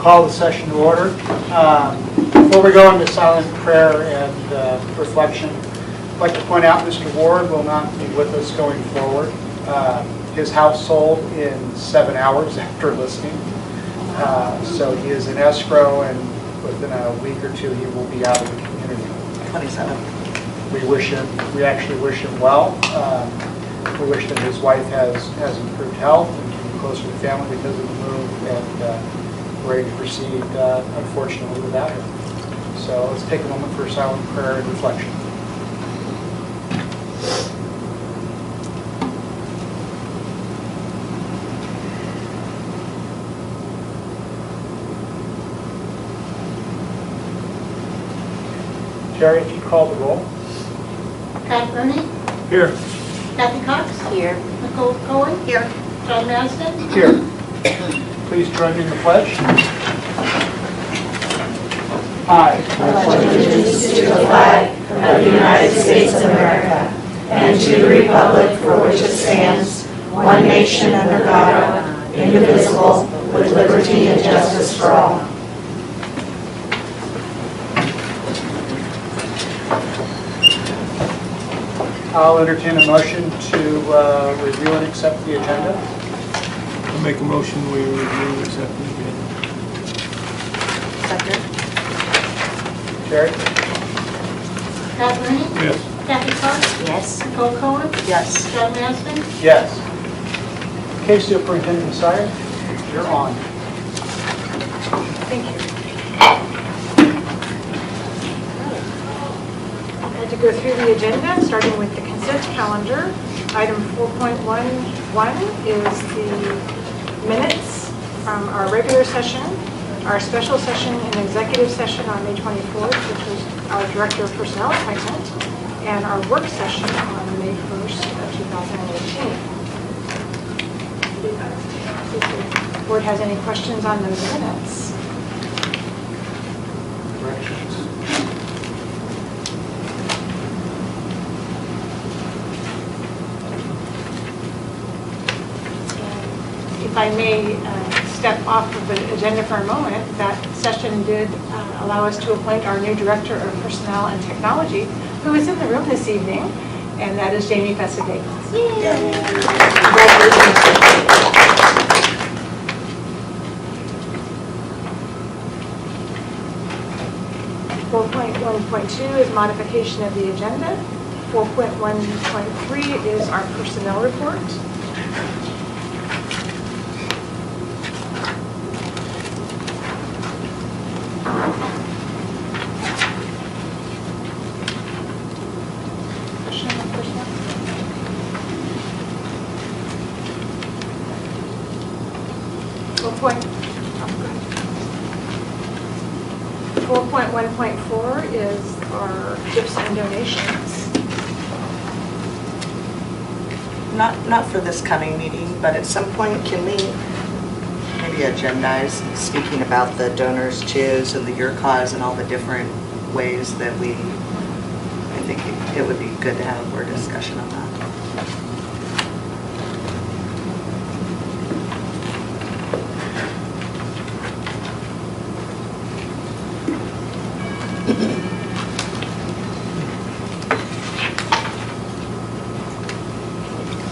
call the session to order. Before we go into silent prayer and reflection, I'd like to point out Mr. Ward will not be with us going forward. His house sold in 7 hours after listening. So he is in escrow, and within a week or two he will be out of the community. 27. We actually wish him well. We wish that his wife has improved health and can be closer to family because of the move, and we're ready to proceed, unfortunately, without him. So let's take a moment for silent prayer and reflection. Jerry, if you call the roll. Pat Burney, Here. Kathy Cox, Here. Nicole Cohen, Here. John Masden, Here. Please join me in the pledge. I pledge allegiance to the flag of the United States of America and to the republic for which it stands, one nation under God, indivisible, with liberty and justice for all. I'll entertain a motion to review and accept the agenda. I'll make a motion we review and accept the agenda. Second. Jerry? Pat Burney, Yes. Kathy Cox, Yes. Nicole Cohen, Yes. John Masden. Yes. Case Superintendent Sire, you're on. Thank you. I'd like to go through the agenda, starting with the consent calendar. Item 4.11 is the minutes from our regular session, our special session and executive session on May 24th, which was our Director of Personnel appointment, and our work session on May 1st of 2018. If the board has any questions on those minutes. Corrections? If I may step off of the agenda for a moment, that session did allow us to appoint our new Director of Personnel and Technology, who is in the room this evening, and that is Jamie Fessaday. .1.2 is modification of the agenda. 4.1.3 is our personnel report. Question on personnel? 4.1.4 is our gifts and donations. Not for this coming meeting, but at some point, can we maybe agendize speaking about the donors choose and the Your Cause and all the different ways that I think it would be good to have more discussion on that.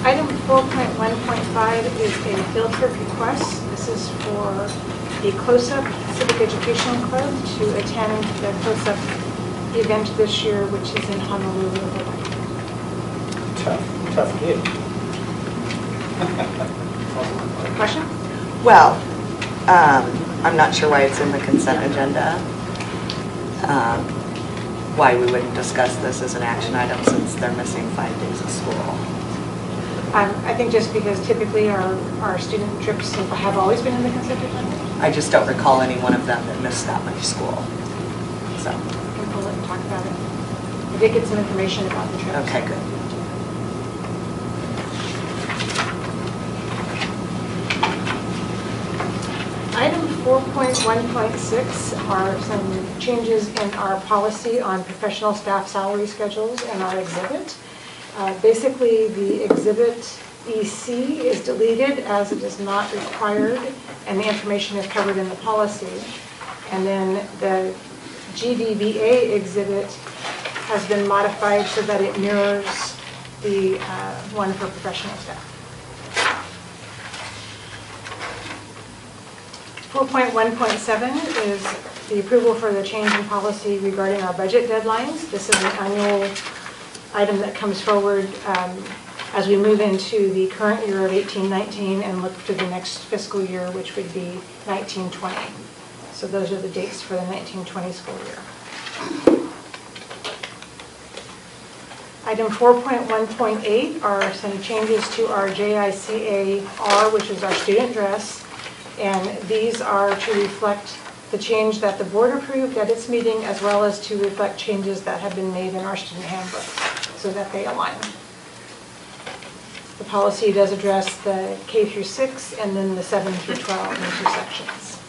Item 4.1.5 is a field trip request. This is for the Close-Up Civic Educational Club to attend the Close-Up event this year, which is in Honolulu, Hawaii. Tough gig. Question? Well, I'm not sure why it's in the consent agenda. Why we wouldn't discuss this as an action item since they're missing 5 days of school. I think just because typically our student trips have always been in the consent agenda. I just don't recall any one of them that missed that much school. So, We can pull it and talk about it. I did get some information about the trips. okay, good. Item 4.1.6 are some changes in our policy on professional staff salary schedules and our exhibit. Basically, the exhibit EC is deleted as it is not required and the information is covered in the policy. And then the GDVA exhibit has been modified so that it mirrors the one for professional staff. 4.1.7 is the approval for the change in policy regarding our budget deadlines. This is an annual item that comes forward as we move into the current year of 18-19 and look to the next fiscal year, which would be 19-20. So those are the dates for the 19-20 school year. Item 4.1.8 are some changes to our JICAR, which is our student dress. And these are to reflect the change that the board approved at its meeting, as well as to reflect changes that have been made in our student handbook so that they align. The policy does address the K through 6 and then the 7 through 12 in 2 sections.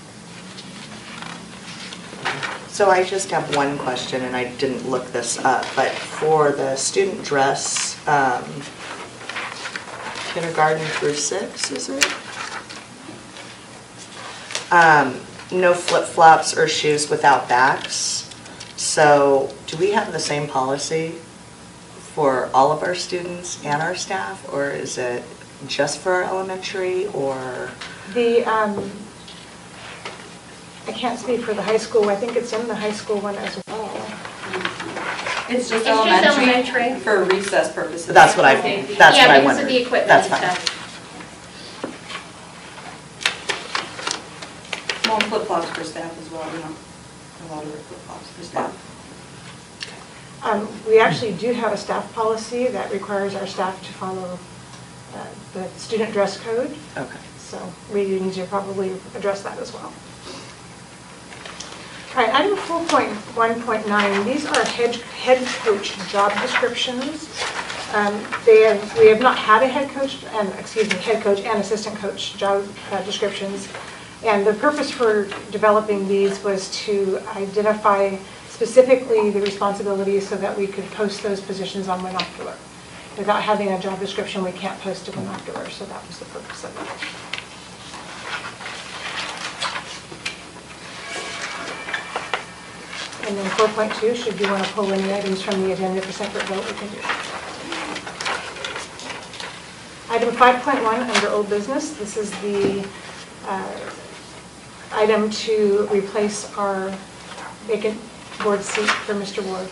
So I just have one question, and I didn't look this up, but for the student dress, kindergarten through 6, is it? No flip-flops or shoes without backs. So do we have the same policy for all of our students and our staff, or is it just for our elementary, or? I can't speak for the high school. I think it's in the high school one as well. It's just It's just elementary. for recess purposes. That's what I Yeah, that's what I because wondered. of the equipment That's and fine. stuff. More flip-flops for staff as well, we don't allow to wear flip-flops for staff. We actually do have a staff policy that requires our staff to follow the student dress code. Okay. So we need to probably address that as well. All right, item 4.1.9, these are head coach job descriptions. We have not had a head coach and assistant coach job descriptions. And the purpose for developing these was to identify specifically the responsibilities so that we could post those positions on Winocular. Without having a job description, we can't post to Winocular, so that was the purpose of it. And then 4.2, should you want to pull any items from the agenda for separate vote, we can do that. Item 5.1 under old business, this is the item to replace our vacant board seat for Mr. Ward.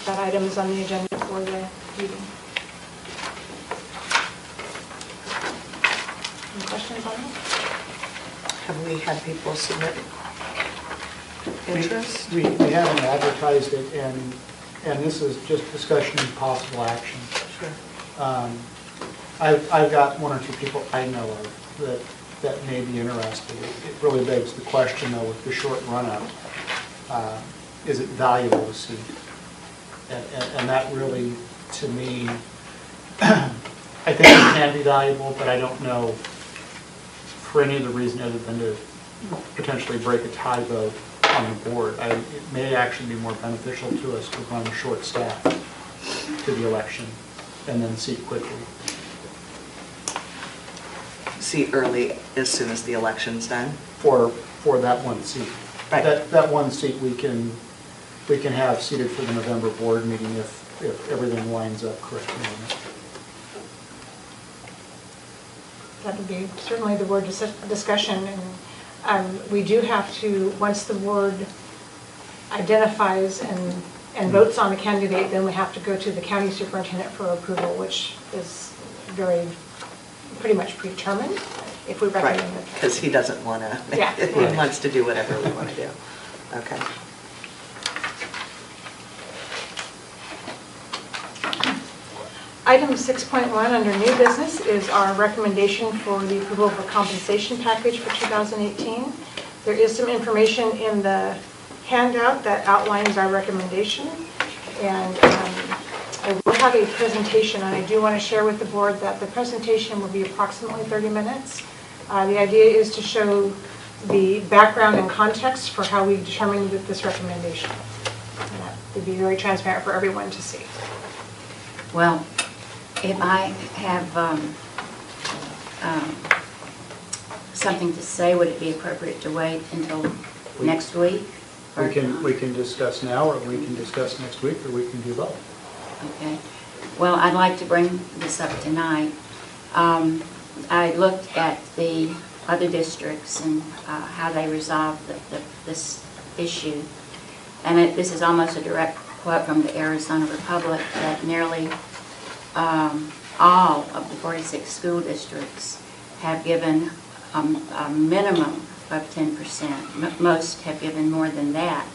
That item is on the agenda for the meeting. Any questions on that? Have we had people submit interest? We haven't advertised it, and this is just discussion and possible action. Sure. I've got 1 or 2 people I know of that may be interested. It really begs the question, though, with the short run-up, is it valuable to see? And that really, to me, I think it can be valuable, but I don't know for any other reason other than to potentially break a tie vote on the board. It may actually be more beneficial to us to run short staff to the election and then seat quickly. Seat early as soon as the election's done? For that one seat. Right. That one seat we can have seated for the November board meeting if everything lines up correctly on it. That would be certainly the board discussion, and we do have to, once the board identifies and votes on a candidate, then we have to go to the county superintendent for approval, which is pretty much predetermined if we recommend Right, it. because he doesn't want to, Yeah. he wants to do whatever we want to do. Okay. Item 6.1 under new business is our recommendation for the approval of a compensation package for 2018. There is some information in the handout that outlines our recommendation, and I will have a presentation, and I do want to share with the board that the presentation will be approximately 30 minutes. The idea is to show the background and context for how we determined this recommendation. And that would be very transparent for everyone to see. Well, if I have something to say, would it be appropriate to wait until next week? Or- We can discuss now, or we can discuss next week, or we can do both. Okay. Well, I'd like to bring this up tonight. I looked at the other districts and how they resolved this issue. And this is almost a direct quote from the Arizona Republic, that nearly all of the 46 school districts have given a minimum of 10%. Most have given more than that.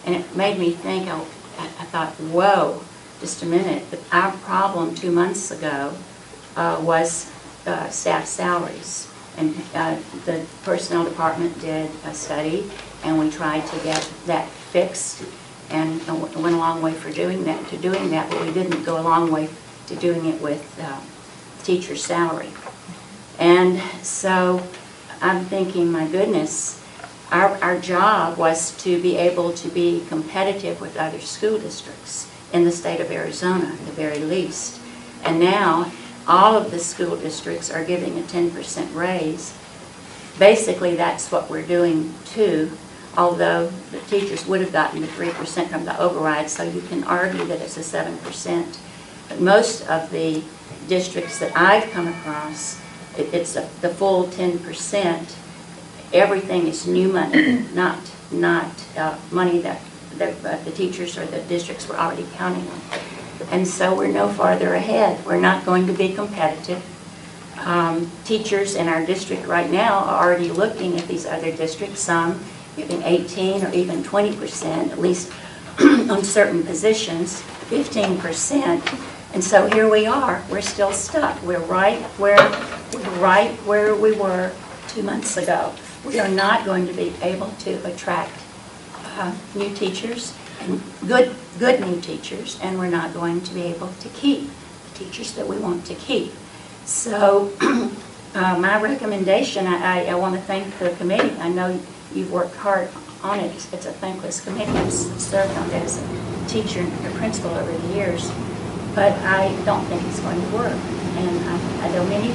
And it made me think, I thought, whoa, just a minute. Our problem 2 months ago was staff salaries. And the personnel department did a study, and we tried to get that fixed, and went a long way for doing that, but we didn't go a long way to doing it with teacher salary. And so I'm thinking, my goodness, our job was to be able to be competitive with other school districts in the state of Arizona, at the very least. And now, all of the school districts are giving a 10% raise. Basically, that's what we're doing too, although the teachers would have gotten the 3% from the override, so you can argue that it's a 7%. But most of the districts that I've come across, it's the full 10%. Everything is new money, not money that the teachers or the districts were already counting on. And so we're no farther ahead. We're not going to be competitive. Teachers in our district right now are already looking at these other districts, some giving 18 or even 20%, at least on certain positions, 15%. And so here we are. We're still stuck. We're right where we were 2 months ago. We are not going to be able to attract new teachers, and good new teachers, and we're not going to be able to keep the teachers that we want to keep. So my recommendation, I want to thank the committee. I know you've worked hard on it. It's a thankless committee. I've served on it as a teacher and a principal over the years, but I don't think it's going to work. And I know many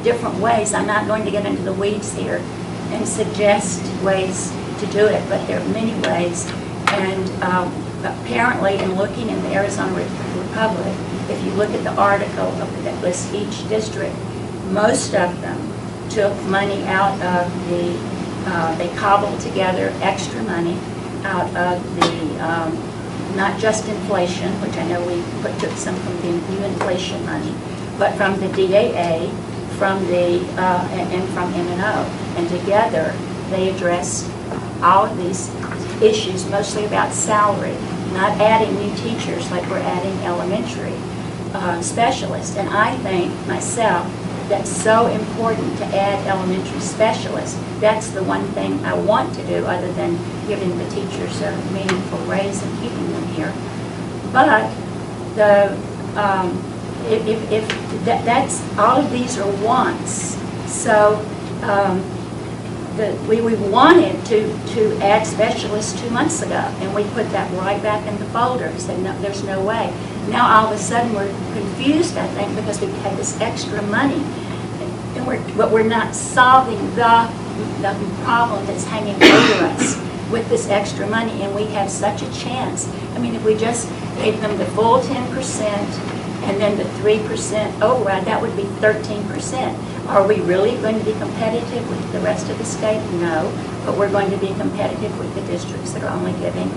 different ways. I'm not going to get into the weeds here and suggest ways to do it, but there are many ways. And apparently, in looking in the Arizona Republic, if you look at the article that lists each district, most of them took money out of they cobbled together extra money out of the, not just inflation, which I know we took some from the new inflation money, but from the DAA, from the, and from M&O. And together, they addressed all of these issues, mostly about salary, not adding new teachers like we're adding elementary specialists. And I think, myself, that's so important to add elementary specialists. That's the one thing I want to do, other than giving the teachers a meaningful raise and keeping them here. But the that's all of these are wants. So we wanted to add specialists 2 months ago, and we put that right back in the folder and said, no, there's no way. Now all of a sudden we're confused, I think, because we had this extra money, but we're not solving the problem that's hanging over us with this extra money, and we have such a chance. I mean, if we just gave them the full 10% and then the 3% override, that would be 13%. Are we really going to be competitive with the rest of the state? No, but we're going to be competitive with the districts that are only giving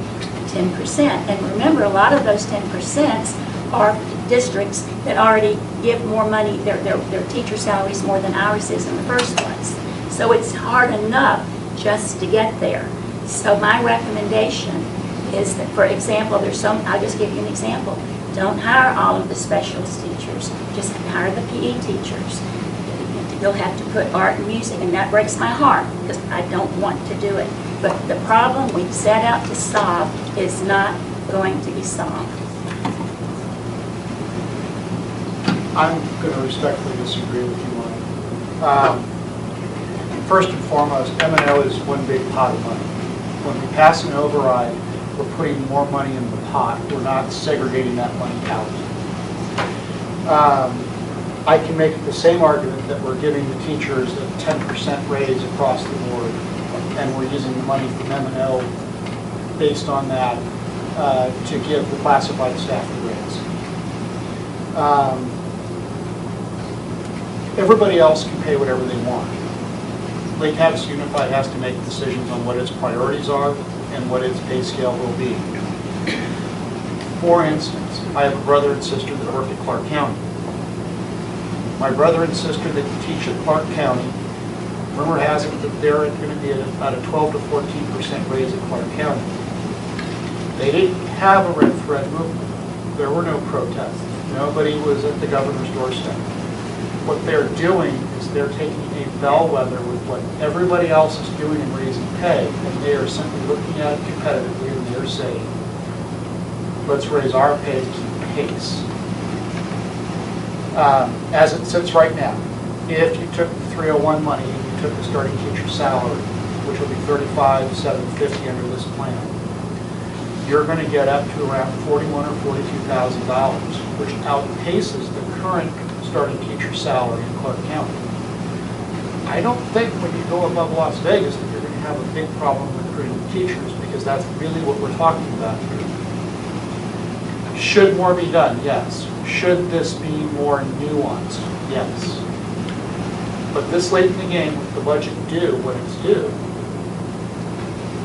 10%. And remember, a lot of those 10% are districts that already give more money, their teacher salaries more than ours is in the first place. So it's hard enough just to get there. So my recommendation is that, for example, I'll just give you an example. Don't hire all of the specialist teachers, just hire the PE teachers. You'll have to put art and music, and that breaks my heart because I don't want to do it. But the problem we set out to solve is not going to be solved. I'm going to respectfully disagree with you on it. First and foremost, M&O is one big pot of money. When we pass an override, we're putting more money in the pot. We're not segregating that money out. I can make the same argument that we're giving the teachers a 10% raise across the board, and we're using the money from M&O based on that to give the classified staff a raise. Everybody else can pay whatever they want. Lake Havasu Unified has to make decisions on what its priorities are and what its pay scale will be. For instance, I have a brother and sister that work at Clark County. My brother and sister that teach at Clark County, rumor has it that they're going to be at about a 12 to 14% raise at Clark County. They didn't have a red thread movement. There were no protests. Nobody was at the governor's doorstep. What they're doing is they're taking a bellwether with what everybody else is doing in raising pay, and they are simply looking at it competitively, and they're saying, let's raise our pay to keep pace. As it sits right now, if you took the 301 money and you took the starting teacher salary, which will be $35,750 under this plan, you're going to get up to around $41,000 or $42,000, which outpaces the current starting teacher salary in Clark County. I don't think when you go above Las Vegas that you're going to have a big problem recruiting teachers, because that's really what we're talking about here. Should more be done? Yes. Should this be more nuanced? Yes. But this late in the game, with the budget due when it's due,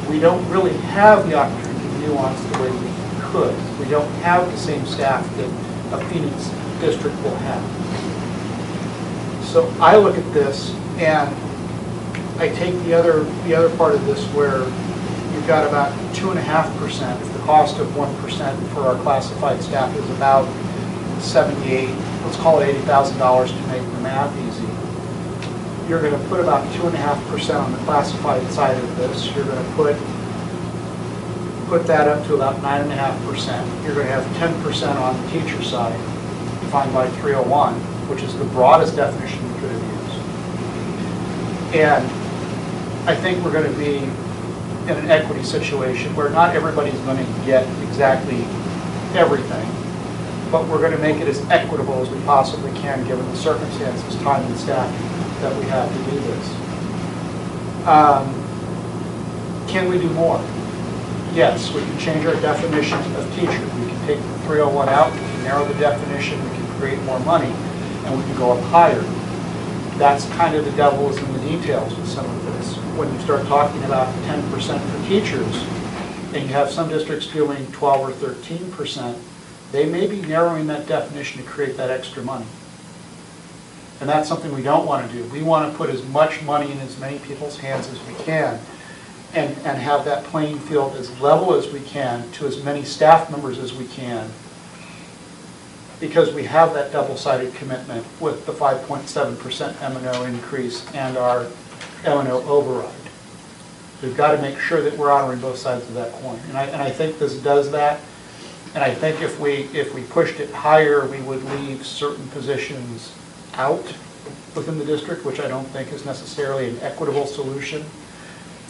we don't really have the opportunity to nuance the way we could. We don't have the same staff that a Phoenix district will have. So I look at this and I take the other part of this where you've got about 2.5%. If the cost of 1% for our classified staff is about 78, let's call it $80,000 to make the math easy. You're going to put about 2.5% on the classified side of this. You're going to put that up to about 9.5%. You're going to have 10% on the teacher side, defined by 301, which is the broadest definition we could have used. And I think we're going to be in an equity situation where not everybody's going to get exactly everything, but we're going to make it as equitable as we possibly can given the circumstances, time, and staff that we have to do this. Can we do more? Yes, we can change our definition of teacher. We can take the 301 out, we can narrow the definition, we can create more money, and we can go up higher. That's kind of the devil is in the details with some of this. When you start talking about 10% for teachers, and you have some districts doing 12 or 13%, they may be narrowing that definition to create that extra money. And that's something we don't want to do. We want to put as much money in as many people's hands as we can, and have that playing field as level as we can to as many staff members as we can, because we have that double-sided commitment with the 5.7% M&O increase and our M&O override. We've got to make sure that we're honoring both sides of that coin. And I think this does that. And I think if we pushed it higher, we would leave certain positions out within the district, which I don't think is necessarily an equitable solution.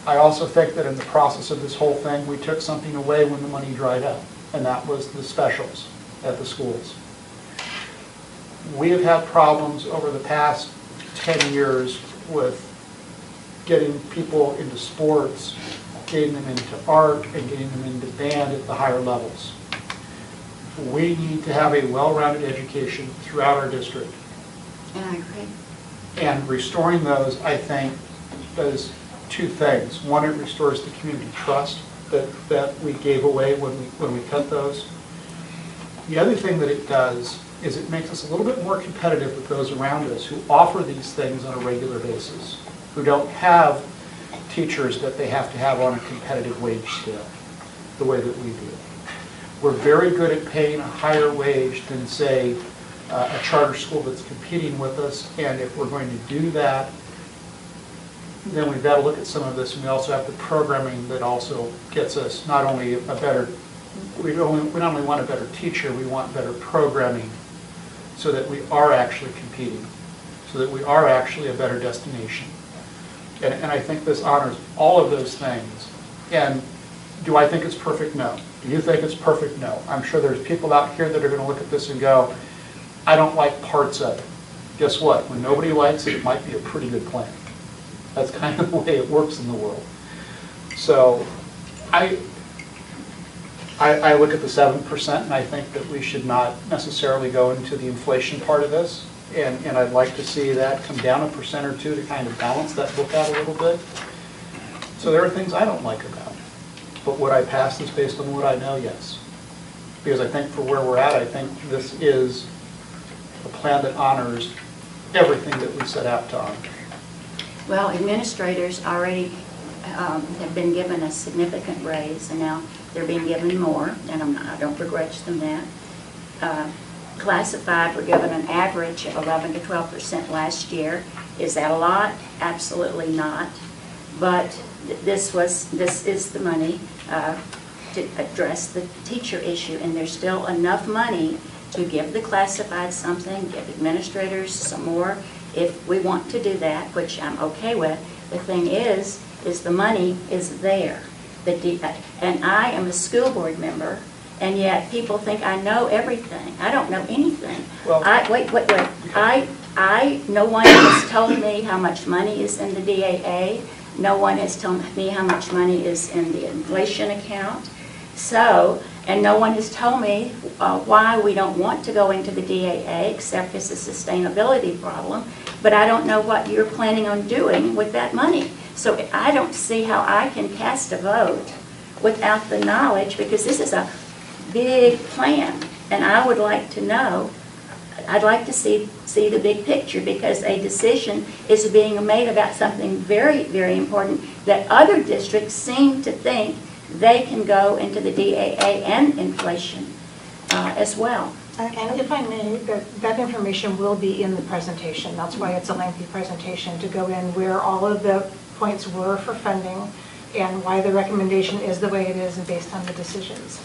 I also think that in the process of this whole thing, we took something away when the money dried up, and that was the specials at the schools. We have had problems over the past 10 years with getting people into sports, getting them into art, and getting them into band at the higher levels. We need to have a well-rounded education throughout our district. And I agree. And restoring those, I think, does two things. One, it restores the community trust that we gave away when we cut those. The other thing that it does is it makes us a little bit more competitive with those around us who offer these things on a regular basis, who don't have teachers that they have to have on a competitive wage scale the way that we do. We're very good at paying a higher wage than, say, a charter school that's competing with us, and if we're going to do that, then we've got to look at some of this, and we also have the programming that also gets us not only a better, we not only want a better teacher, we want better programming so that we are actually competing, so that we are actually a better destination. And I think this honors all of those things. And do I think it's perfect? No. Do you think it's perfect? No. I'm sure there's people out here that are going to look at this and go, I don't like parts of it. guess what? When nobody likes it, it might be a pretty good plan. That's kind of the way it works in the world. So I look at the 7%, and I think that we should not necessarily go into the inflation part of this. And I'd like to see that come down 1% or 2% to kind of balance that book out a little bit. So there are things I don't like about it. But would I pass this based on what I know? Yes. Because I think for where we're at, I think this is a plan that honors everything that we set out to honor. Well, administrators already have been given a significant raise, and now they're being given more, and I don't begrudge them that. Classified were given an average of 11 to 12% last year. Is that a lot? Absolutely not. But this is the money to address the teacher issue, and there's still enough money to give the classified something, give administrators some more, if we want to do that, which I'm okay with. The thing is the money is there. And I am a school board member, and yet people think I know everything. I don't know anything. Well, Wait. No one has told me how much money is in the DAA. No one has told me how much money is in the inflation account. So, and no one has told me why we don't want to go into the DAA, except it's a sustainability problem. But I don't know what you're planning on doing with that money. So I don't see how I can cast a vote without the knowledge, because this is a big plan. And I would like to know, I'd like to see the big picture, because a decision is being made about something very, very important that other districts seem to think they can go into the DAA and inflation as well. And if I may, that information will be in the presentation. That's why it's a lengthy presentation, to go in where all of the points were for funding and why the recommendation is the way it is and based on the decisions.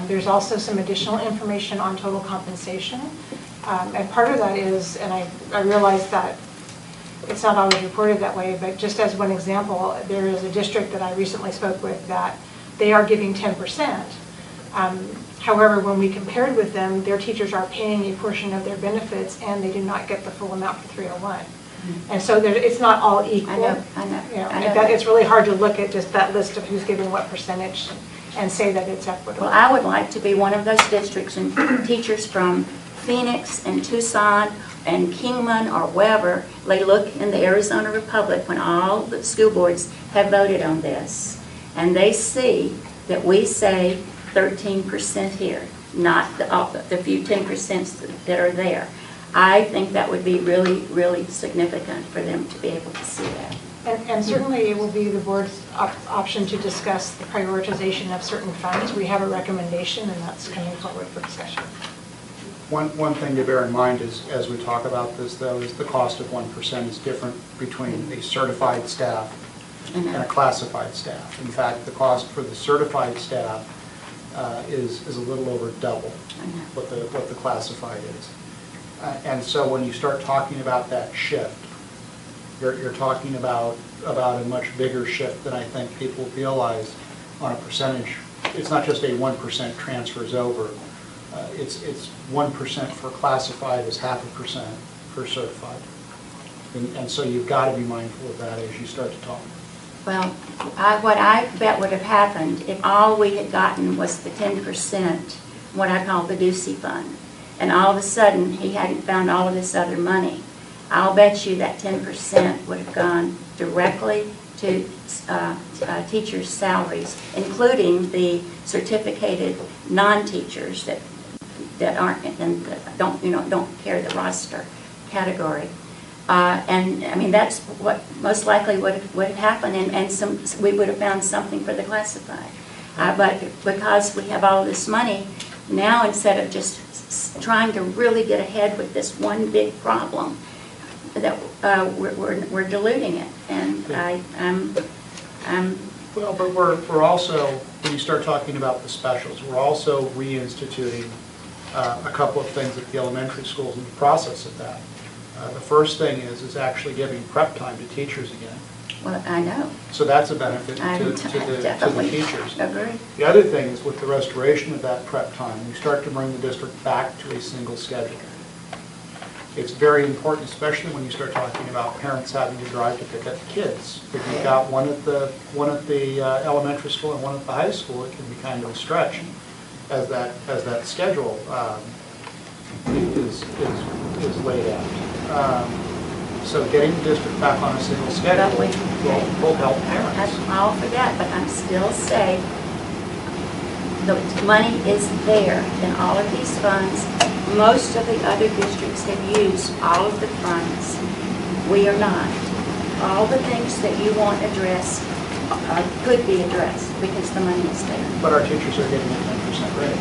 There's also some additional information on total compensation. And part of that is, and I realize that it's not always reported that way, but just as one example, there is a district that I recently spoke with that they are giving 10%. However, when we compared with them, their teachers are paying a portion of their benefits and they do not get the full amount for 301. And so it's not all equal. I know. It's really hard to look at just that list of who's giving what percentage and say that it's equitable. Well, I would like to be one of those districts, and teachers from Phoenix and Tucson and Kingman or wherever, they look in the Arizona Republic when all the school boards have voted on this, and they see that we say 13% here, not the few 10% that are there. I think that would be really, really significant for them to be able to see that. And certainly it will be the board's option to discuss the prioritization of certain funds. We have a recommendation, and that's coming forward for discussion. One thing to bear in mind is, as we talk about this, though, is the cost of 1% is different between a certified staff and a classified staff. In fact, the cost for the certified staff is a little over double what the classified is. And so when you start talking about that shift, you're talking about a much bigger shift than I think people realize on a percentage. It's not just a 1% transfers over. It's 1% for classified is 0.5% for certified. And so you've got to be mindful of that as you start to talk. Well, what I bet would have happened if all we had gotten was the 10%, what I call the Ducey Fund, and all of a sudden he hadn't found all of this other money. I'll bet you that 10% would have gone directly to teachers' salaries, including the certificated non-teachers that aren't and don't carry the roster category. And I mean, that's what most likely would have happened, and we would have found something for the classified. But because we have all this money now, instead of just trying to really get ahead with this one big problem, that we're diluting it, and I'm. Well, but we're also, when you start talking about the specials, we're also reinstituting a couple of things at the elementary schools in the process of that. The first thing is actually giving prep time to teachers again. Well, I know. So that's a benefit to the teachers. Agree. The other thing is, with the restoration of that prep time, we start to bring the district back to a single schedule. It's very important, especially when you start talking about parents having to drive to pick up kids. If you've got one at the elementary school and one at the high school, it can be kind of a stretch as that schedule is laid out. So getting the district back on a single schedule will help parents. All for that, but I'm still saying the money is there in all of these funds. Most of the other districts have used all of the funds. We are not. All the things that you want addressed could be addressed because the money is there. But our teachers are getting a 10% raise.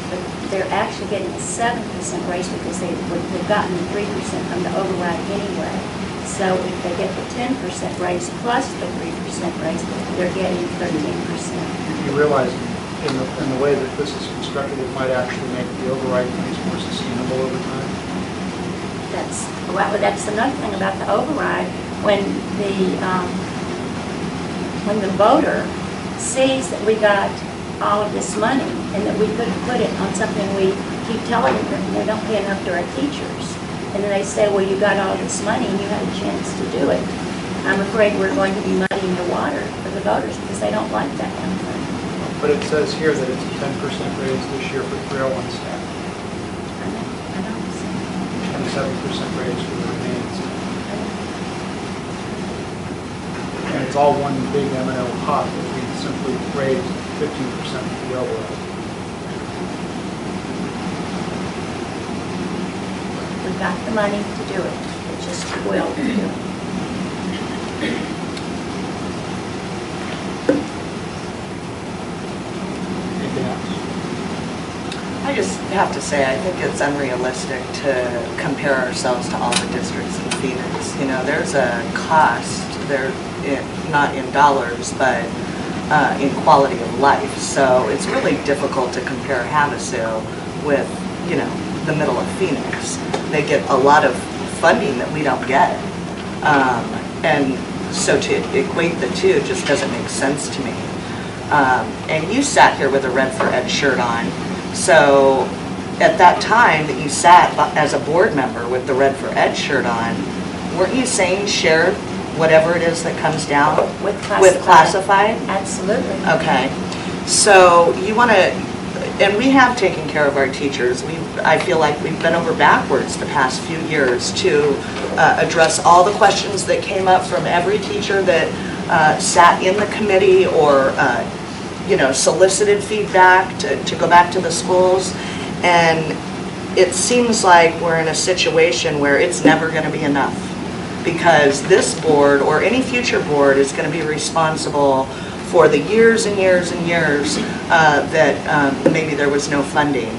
But they're actually getting a 7% raise because they've gotten the 3% from the override anyway. So if they get the 10% raise plus the 3% raise, they're getting 13%. You realize in the way that this is constructed, it might actually make the override things more sustainable over time? That's another thing about the override. When the voter sees that we got all of this money and that we could put it on something we keep telling them we don't pay enough to our teachers, and then they say, well, you got all this money and you had a chance to do it, I'm afraid we're going to be muddying the water for the voters because they don't like that kind of thing. But it says here that it's a 10% raise this year for 301 staff, I know. and a 7% raise for the remaining staff. And it's all one big M&O pot that we simply raised 15% of the override. We've got the money to do it. It's just the will to do it. Anything else? I just have to say, I think it's unrealistic to compare ourselves to all the districts in Phoenix. You know, there's a cost there, not in dollars, but in quality of life. So it's really difficult to compare Havasu with, you know, the middle of Phoenix. They get a lot of funding that we don't get. And so to equate the two just doesn't make sense to me. And you sat here with a Red for Ed shirt on. So at that time that you sat as a board member with the Red for Ed shirt on, weren't you saying share whatever it is that comes down With classified? Absolutely. Okay. So you want to, and we have taken care of our teachers. I feel like we've been over backwards the past few years to address all the questions that came up from every teacher that sat in the committee or you know, solicited feedback to go back to the schools. And it seems like we're in a situation where it's never going to be enough, because this board or any future board is going to be responsible for the years and years and years that maybe there was no funding.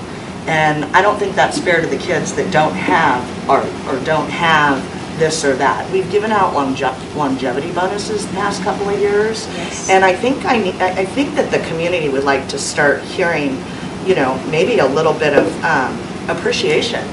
And I don't think that's fair to the kids that don't have or don't have this or that. We've given out longevity bonuses the past couple of years. Yes. And I think that the community would like to start hearing, you know, maybe a little bit of appreciation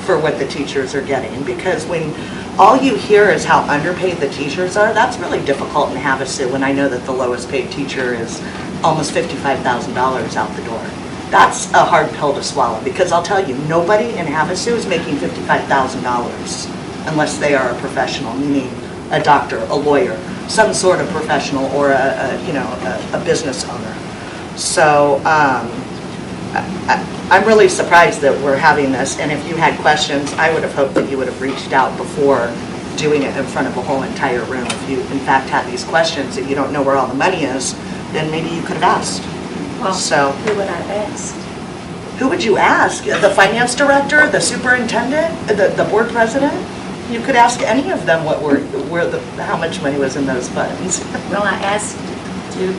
for what the teachers are getting, because when all you hear is how underpaid the teachers are, that's really difficult in Havasu when I know that the lowest paid teacher is almost $55,000 out the door. That's a hard pill to swallow, because I'll tell you, nobody in Havasu is making $55,000 unless they are a professional, meaning a doctor, a lawyer, some sort of professional, or a business owner. So I'm really surprised that we're having this, and if you had questions, I would have hoped that you would have reached out before doing it in front of a whole entire room. If you, in fact, had these questions and you don't know where all the money is, then maybe you could have asked. Well, So, who would I ask? who would you ask? The finance director, the superintendent, the board president? You could ask any of them how much money was in those funds. Well, I asked to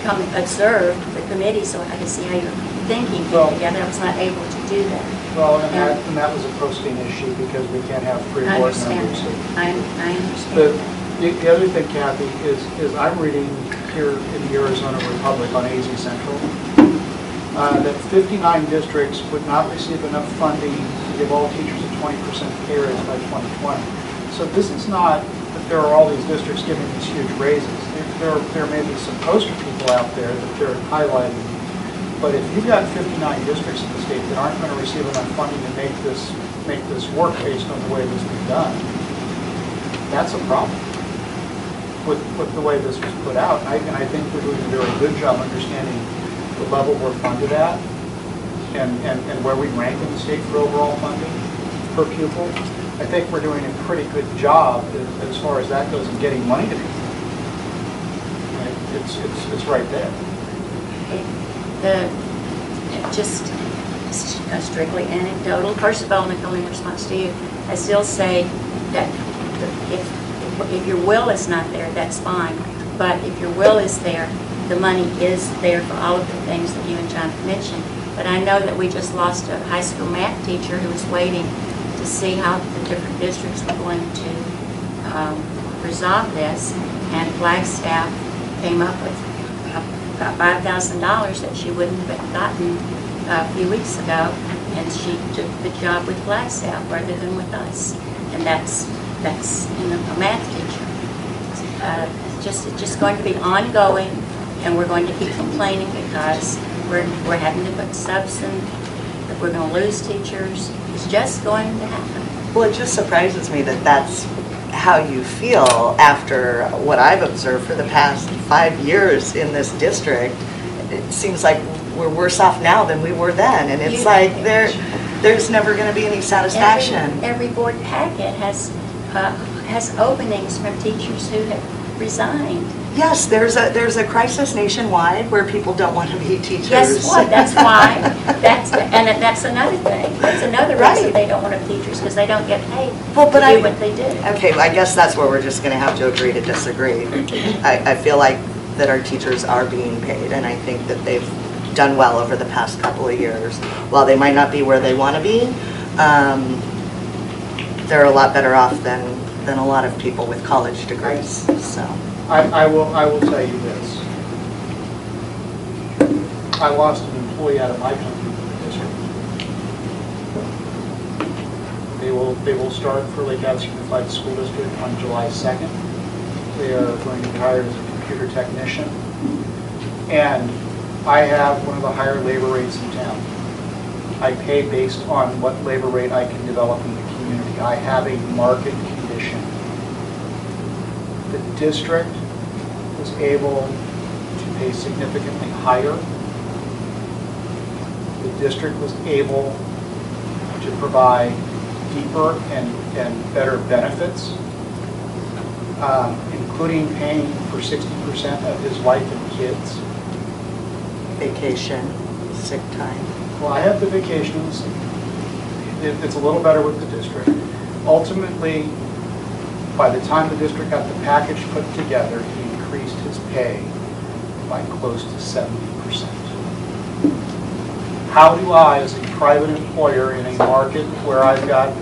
come observe the committee so I could see how you're thinking Well- together. I was not able to do that. Well, and that was a posting issue because we can't have three I board understand. members. I understand. The other thing, Kathy, is I'm reading here in the Arizona Republic on AZ Central that 59 districts would not receive enough funding to give all teachers a 20% pay raise by 2020. So this is not that there are all these districts giving these huge raises. There may be some poster people out there that they're highlighting. But if you've got 59 districts in the state that aren't going to receive enough funding to make this make this work based on the way this was done, that's a problem with the way this was put out. And I think we're doing a very good job understanding the level we're funded at and where we rank in the state for overall funding per pupil. I think we're doing a pretty good job as far as that goes in getting money to people. It's right there. Just strictly anecdotal. First of all, Nicole, in response to you, I still say that if your will is not there, that's fine. But if your will is there, the money is there for all of the things that you and John mentioned. But I know that we just lost a high school math teacher who was waiting to see how the different districts were going to resolve this. And Flagstaff came up with about $5,000 that she wouldn't have gotten a few weeks ago, and she took the job with Flagstaff rather than with us, and that's a math teacher. It's just going to be ongoing, and we're going to keep complaining because we're having to put subs in, that we're going to lose teachers. It's just going to happen. Well, it just surprises me that that's how you feel after what I've observed for the past 5 years in this district. It seems like we're worse off now than we were then, and it's like there's never going to be any satisfaction. Every board packet has openings from teachers who have resigned. Yes, there's a crisis nationwide where people don't want to be teachers. Guess what? That's why. That's another thing. That's another reason Right. they don't want to be teachers, because they don't get paid Well, but to do what they do. Okay, I guess that's where we're just going to have to agree to disagree. I feel like that our teachers are being paid, and I think that they've done well over the past couple of years. While they might not be where they want to be, they're a lot better off than a lot of people with college degrees. So. I will tell you this. I lost an employee out of my company in the district. They will start for Lake Havasu Unified School District on July 2nd. They are going to be hired as a computer technician. And I have one of the higher labor rates in town. I pay based on what labor rate I can develop in the community. I have a market condition. The district was able to pay significantly higher. The district was able to provide deeper and better benefits, including paying for 60% of his wife and kids. Vacation, sick time. Well, I have the vacation and the sick. It's a little better with the district. Ultimately, by the time the district got the package put together, he increased his pay by close to 70%. How do I, as a private employer in a market where I've got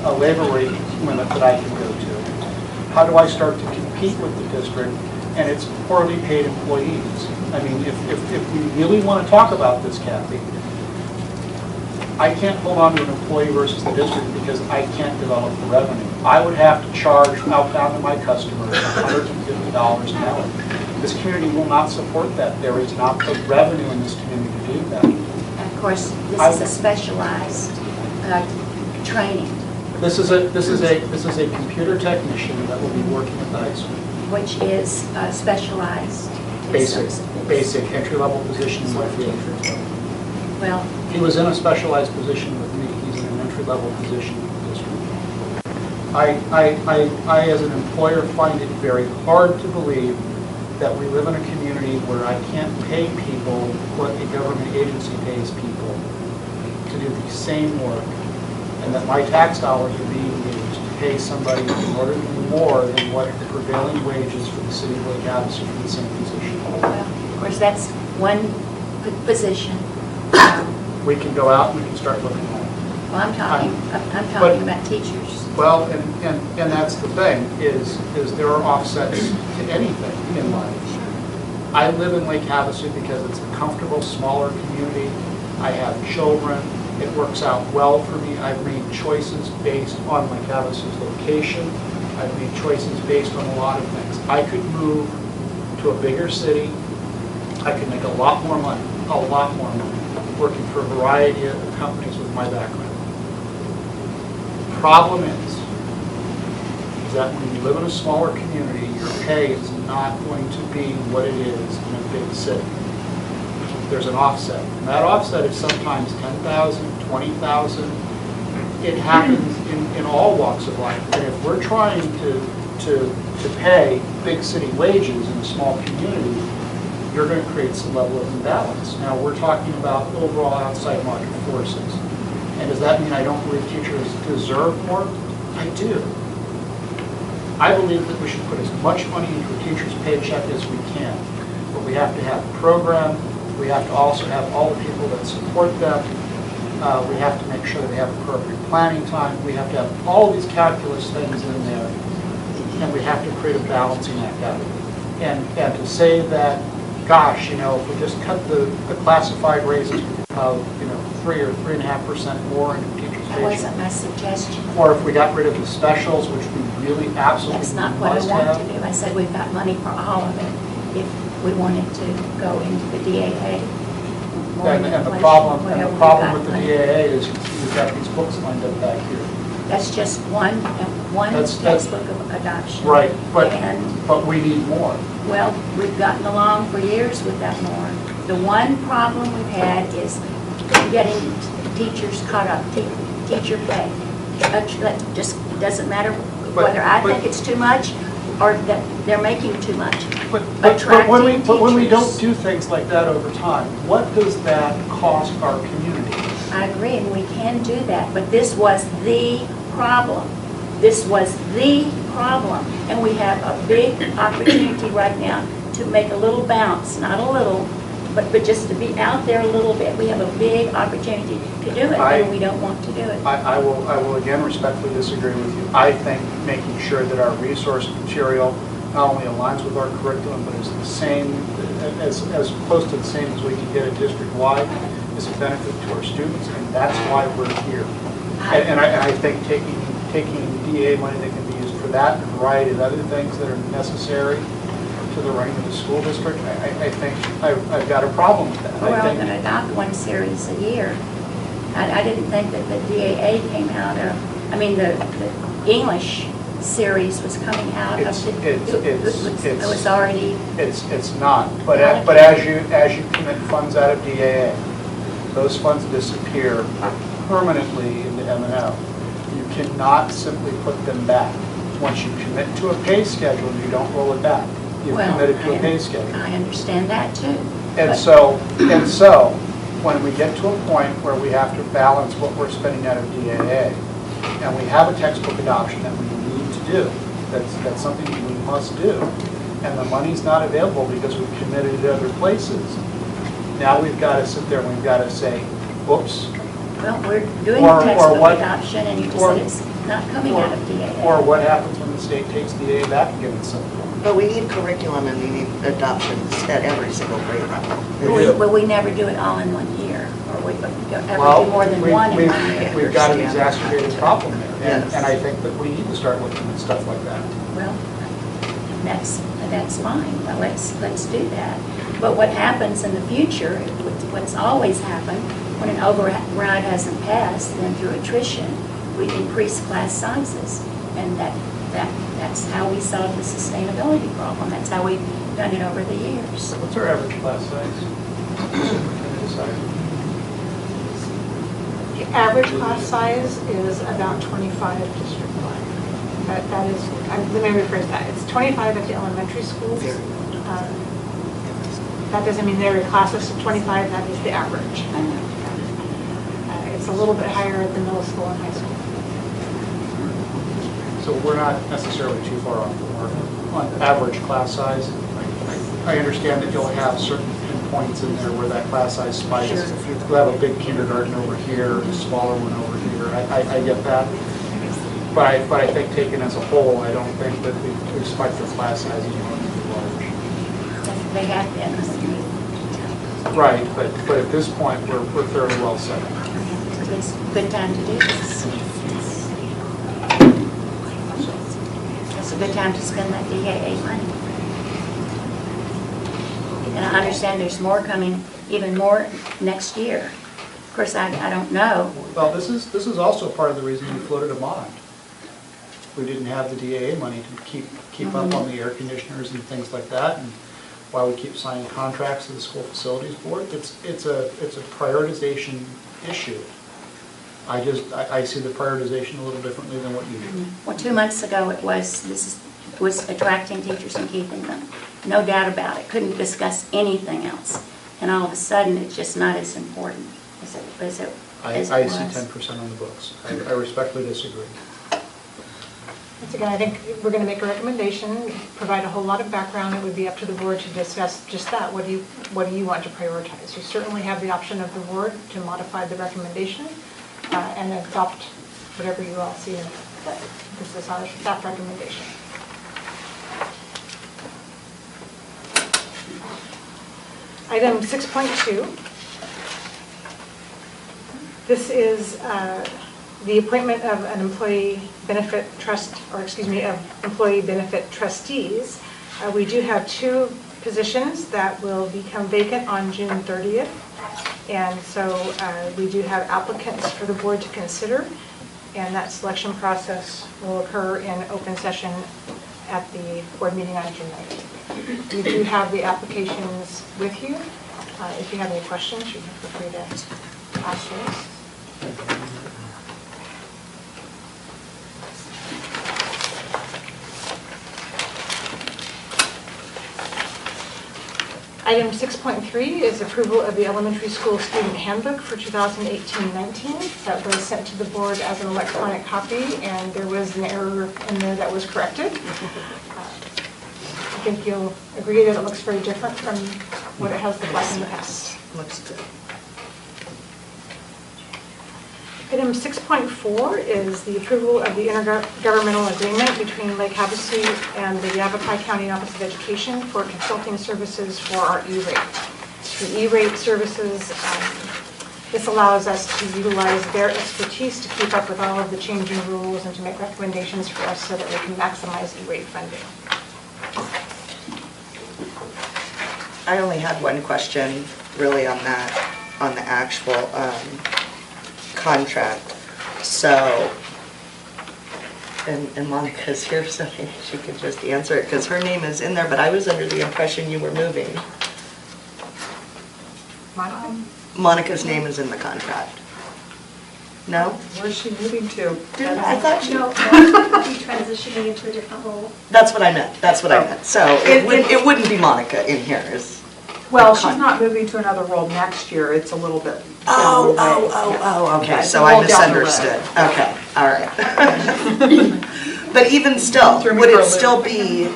a labor rate limit that I can go to, how do I start to compete with the district and its poorly paid employees? I mean, if we really want to talk about this, Kathy, I can't hold on to an employee versus the district because I can't develop the revenue. I would have to charge outbound to my customers $150 an hour. This community will not support that. There is not the revenue in this community to do that. And of course, this is a specialized training, This is a computer technician that will be working at the high school. which is specialized. Basic entry-level position in my field. Well, He was in a specialized position with me. He's in an entry-level position with the district. I, as an employer, find it very hard to believe that we live in a community where I can't pay people what a government agency pays people to do the same work, and that my tax dollars are being used to pay somebody inordinately more than what the prevailing wages for the city of Lake Havasu for the same position. well, of course, that's one position. We can go out and we can start looking at it. Well, I'm talking But- about teachers. Well, and that's the thing, is there are offsets to anything in life. I live in Lake Havasu because it's a comfortable, smaller community. I have children. It works out well for me. I've made choices based on Lake Havasu's location. I've made choices based on a lot of things. I could move to a bigger city. I could make a lot more money, working for a variety of companies with my background. problem is that when you live in a smaller community, your pay is not going to be what it is in a big city. There's an offset. And that offset is sometimes 10,000, 20,000. It happens in all walks of life. And if we're trying to pay big city wages in a small community, you're going to create some level of imbalance. Now, we're talking about overall outside market forces. And does that mean I don't believe teachers deserve more? I do. I believe that we should put as much money into a teacher's paycheck as we can. But we have to have a program. We have to also have all the people that support them. We have to make sure that they have appropriate planning time. We have to have all these calculus things in there. And we have to create a balancing act out of it. And to say that, gosh, if we just cut the classified raises of 3 or 3.5% more into teachers' That paycheck. wasn't my suggestion. Or if we got rid of the specials, which we really absolutely That's not what I must want have. to do. I said we've got money for all of it if we wanted to go into the DAA. More And the inflation, problem whatever we've with got the money. DAA is you've got these books lined up back here. That's just one That's- textbook of adoption. Right, And, but we need more. well, we've gotten along for years with that more. The one problem we've had is getting teachers caught up, teacher pay. That just doesn't matter whether I but- think it's too much or that they're making too much. But Attracting when we don't teachers. do things like that over time, what does that cost our community? I agree, and we can do that, but this was the problem. This was the problem, and we have a big opportunity right now to make a little bounce, not a little, but just to be out there a little bit. We have a big opportunity to do it, and we don't want to do it. I will again respectfully disagree with you. I think making sure that our resource material not only aligns with our curriculum, but is the same, as close to the same as we can get it district-wide, is a benefit to our students, and that's why we're here. And I think taking DA money that can be used for that and a variety of other things that are necessary to the running of the school district, I think I've got a problem with that. We're I only think- going to adopt one series a year. I didn't think that the DAA came out of, the English series was coming out of the, it was already, It's not, but as you commit funds out of DAA, those funds disappear permanently into M&O. You cannot simply put them back. Once you commit to a pay schedule, you don't roll it back. You've well, committed to a pay schedule. I understand that too. And But- so, when we get to a point where we have to balance what we're spending out of DAA, and we have a textbook adoption that we need to do, that's something that we must do, and the money's not available because we've committed it other places, now we've got to sit there and we've got to say, whoops, Well, we're doing Or textbook what- adoption, and you just or- said it's not coming out of DAA. or what happens when the state takes DAA back and gives it some? But we need curriculum and we need adoptions at every single grade level. Well, we never do it all in 1 year, or we ever Well, do more than one in 1 year. we've got an exacerbated problem there, Yes. and I think that we need to start looking at stuff like that. Well, that's fine, well, let's do that. But what happens in the future, what's always happened, when an override hasn't passed, then through attrition, we increase class sizes. And that's how we solve the sustainability problem. That's how we've done it over the years. What's our average class size? The average class size is about 25 district-wide. That is, let me rephrase that. It's 25 at the elementary schools. That doesn't mean every class is 25, that is the average. I know. It's a little bit higher at the middle school and high school. So we're not necessarily too far off the mark on average class size. I understand that you'll have certain points in there where that class size spikes. You'll have a big kindergarten over here, a smaller one over here. I get that. But I think taken as a whole, I don't think that we've spiked the class sizes going too large. They have been. Right, but at this point, we're fairly well set. It's a good time to do this. It's a good time to spend that DAA money. And I understand there's more coming, even more next year. course, I don't know. Well, this is also part of the reason we floated a bond. We didn't have the DAA money to keep up on the air conditioners and things like that, and why we keep signing contracts to the school facilities board. It's a prioritization issue. I see the prioritization a little differently than what you do. Well, 2 months ago, it was attracting teachers and keeping them. No doubt about it. Couldn't discuss anything else. And all of a sudden, it's just not as important as it was. I see 10% on the books. I respectfully disagree. Once again, I think we're going to make a recommendation, provide a whole lot of background. It would be up to the board to discuss just that. What do you want to prioritize? You certainly have the option of the board to modify the recommendation and adopt whatever you all see in it. But this is our staff recommendation. Item 6.2. This is the appointment of an employee benefit trust, of employee benefit trustees. We do have 2 positions that will become vacant on June 30th. And so we do have applicants for the board to consider, and that selection process will occur in open session at the board meeting on June 9th. We do have the applications with you. If you have any questions, you can feel free to ask those. Item 6.3 is approval of the elementary school student handbook for 2018-19. That was sent to the board as an electronic copy, and there was an error in there that was corrected. I think you'll agree that it looks very different from what it has looked like in the past. Looks good. Item 6.4 is the approval of the intergovernmental agreement between Lake Havasu and the Yavapai County Office of Education for consulting services for our E-rate. The E-rate services, this allows us to utilize their expertise to keep up with all of the changing rules and to make recommendations for us so that we can maximize E-rate funding. I only had one question really on that, on the actual contract. So, and Monica's here, so maybe she could just answer it because her name is in there, but I was under the impression you were moving. Monica? Monica's name is in the contract. No? Where's she moving to? I thought she... No, we'll be transitioning into a different role. That's what I meant. That's what I meant. So it wouldn't be Monica in here. Well, she's not moving to another role next year. It's a little bit down the way. Okay. Yeah, So it's a I little down the road. misunderstood. Okay, all right. But even still, Threw me would for a it loop. still be,